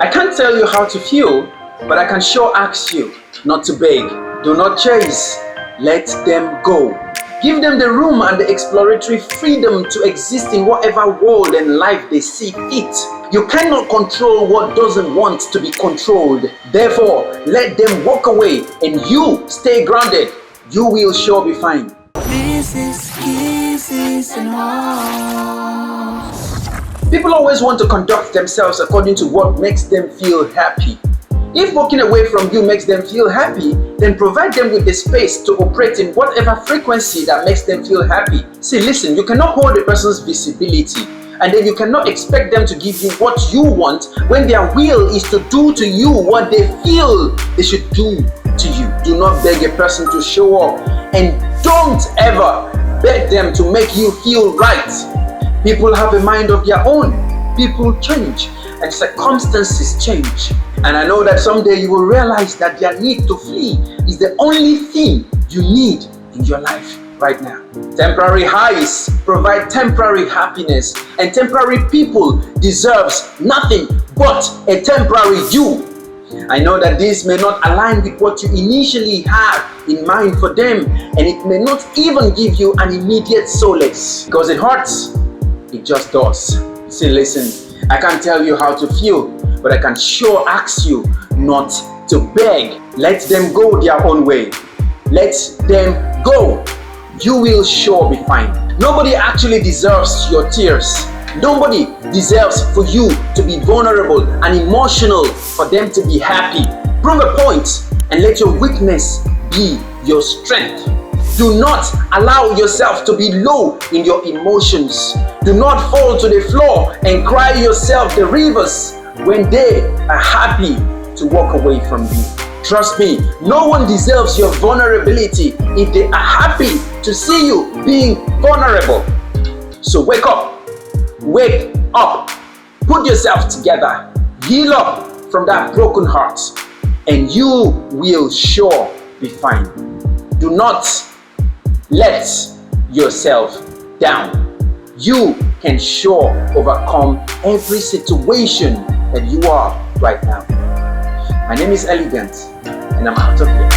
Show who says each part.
Speaker 1: I can't tell you how to feel, but I can sure ask you not to beg. Do not chase. Let them go. Give them the room and the exploratory freedom to exist in whatever world and life they see fit. You cannot control what doesn't want to be controlled. Therefore, let them walk away and you stay grounded. You will sure be fine.
Speaker 2: This is kisses and hugs.
Speaker 1: People always want to conduct themselves according to what makes them feel happy. If walking away from you makes them feel happy, then provide them with the space to operate in whatever frequency that makes them feel happy. See, listen, you cannot hold a person's visibility, and then you cannot expect them to give you what you want when their will is to do to you what they feel they should do to you. Do not beg a person to show up, and don't ever beg them to make you feel right. People have a mind of their own. People change and circumstances change. And I know that someday you will realize that their need to flee is the only thing you need in your life right now. Temporary highs provide temporary happiness, and temporary people deserves nothing but a temporary you. I know that this may not align with what you initially had in mind for them, and it may not even give you an immediate solace because it hurts. It just does. See, listen, I can't tell you how to feel, but I can sure ask you not to beg. Let them go their own way. Let them go. You will sure be fine. Nobody actually deserves your tears. Nobody deserves for you to be vulnerable and emotional for them to be happy. Prove a point and let your weakness be your strength. Do not allow yourself to be low in your emotions. Do not fall to the floor and cry yourself the rivers when they are happy to walk away from you. Trust me, no one deserves your vulnerability if they are happy to see you being vulnerable. So wake up, put yourself together, heal up from that broken heart, and you will sure be fine. Do not let yourself down. You can sure overcome every situation that you are right now. My name is Elegant, and I'm out of here.